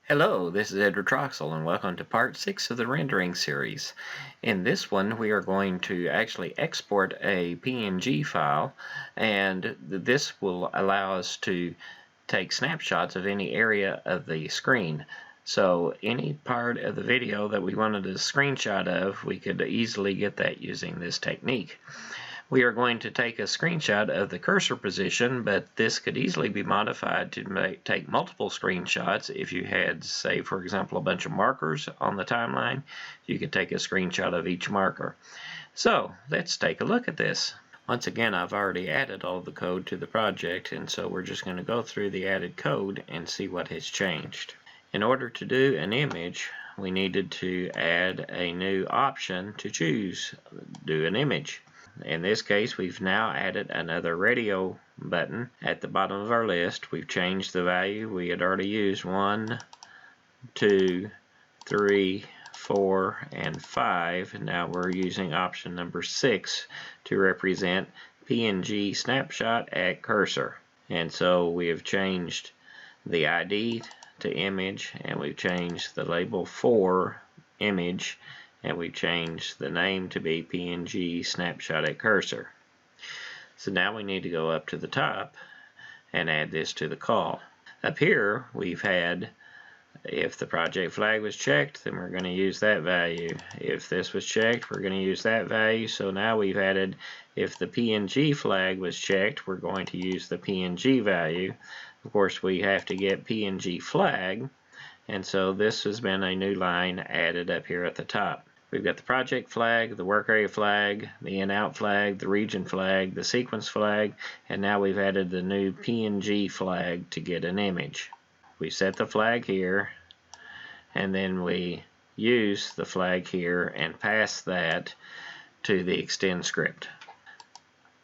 Hello, this is Edward Troxel and welcome to part 6 of the rendering series. In this one we are going to actually export a PNG file, and this will allow us to take snapshots of any area of the screen. So any part of the video that we wanted a screenshot of, we could easily get that using this technique. We are going to take a screenshot of the cursor position, but this could easily be modified to take multiple screenshots. If you had, say, for example, a bunch of markers on the timeline, you could take a screenshot of each marker. So let's take a look at this. Once again, I've already added all the code to the project, and so we're just going to go through the added code and see what has changed. In order to do an image, we needed to add a new option to choose, do an image. In this case, we've now added another radio button at the bottom of our list. We've changed the value. We had already used 1, 2, 3, 4, and 5. Now we're using option number 6 to represent PNG snapshot at cursor. And so we have changed the ID to image, and we've changed the label for image, and we changed the name to be PNG snapshot at cursor. So now we need to go up to the top and add this to the call. Up here we've had, if the project flag was checked, then we're going to use that value. If this was checked, we're going to use that value. So now we've added, if the PNG flag was checked, we're going to use the PNG value. Of course, we have to get PNG flag, and so this has been a new line added up here at the top. We've got the project flag, the work area flag, the in-out flag, the region flag, the sequence flag, and now we've added the new PNG flag to get an image. We set the flag here, and then we use the flag here and pass that to the extend script.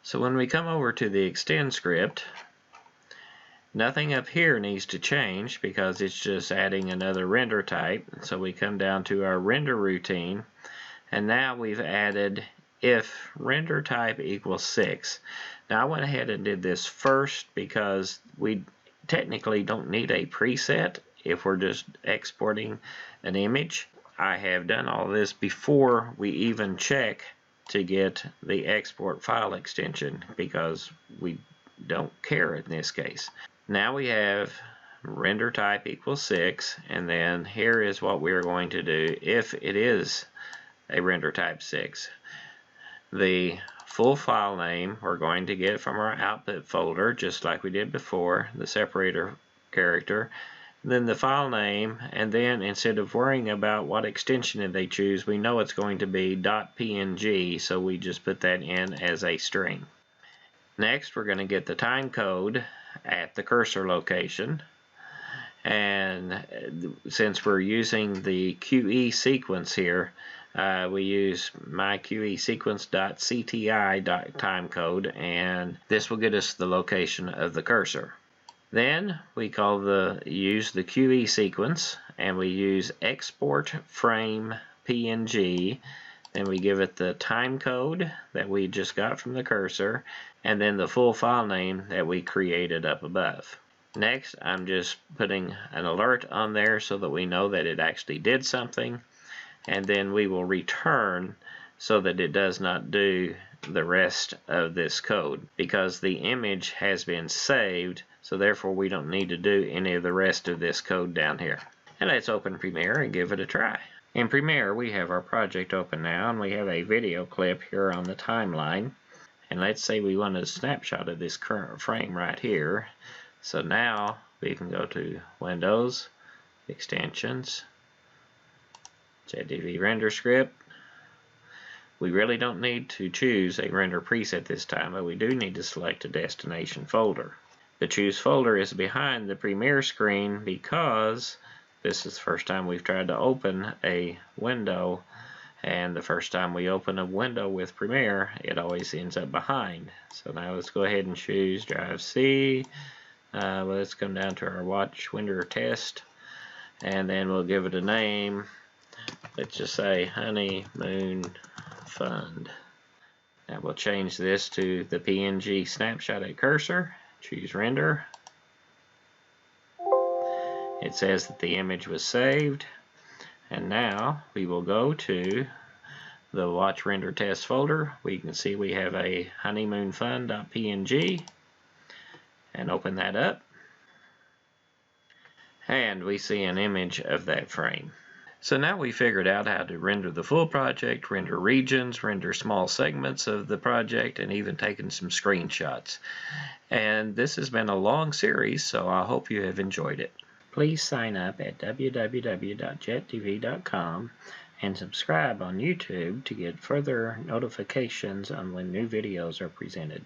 So when we come over to the extend script, nothing up here needs to change because it's just adding another render type. So we come down to our render routine, and now we've added if render type equals 6. Now I went ahead and did this first because we technically don't need a preset if we're just exporting an image. I have done all this before we even check to get the export file extension because we don't care in this case. Now we have render type equals 6, and then here is what we are going to do if it is a render type 6. The full file name we're going to get from our output folder, just like we did before, the separator character, then the file name, and then instead of worrying about what extension they choose, we know it's going to be .png, so we just put that in as a string. Next, we're going to get the time code at the cursor location, and since we're using the QE sequence here, we use myQEsequence.cti.timecode, and this will get us the location of the cursor. Then we use the QE sequence, and we use export frame PNG. Then we give it the time code that we just got from the cursor, and then the full file name that we created up above. Next, I'm just putting an alert on there so that we know that it actually did something, and then we will return so that it does not do the rest of this code because the image has been saved, so therefore we don't need to do any of the rest of this code down here. And let's open Premiere and give it a try. In Premiere, we have our project open now, and we have a video clip here on the timeline. And let's say we want a snapshot of this current frame right here. So now we can go to Windows, Extensions, JETDV Render Script. We really don't need to choose a render preset this time, but we do need to select a destination folder. The choose folder is behind the Premiere screen because this is the first time we've tried to open a window, and the first time we open a window with Premiere, it always ends up behind. So now let's go ahead and choose Drive C. Let's come down to our Watch Window Test, and then we'll give it a name. Let's just say Honeymoon Fund. Now we'll change this to the PNG snapshot at cursor. Choose Render. It says that the image was saved, and now we will go to the Watch Render Test folder. We can see we have a honeymoonfun.png, and open that up, and we see an image of that frame. So now we figured out how to render the full project, render regions, render small segments of the project, and even taken some screenshots. And this has been a long series, so I hope you have enjoyed it. Please sign up at www.jettv.com and subscribe on YouTube to get further notifications on when new videos are presented.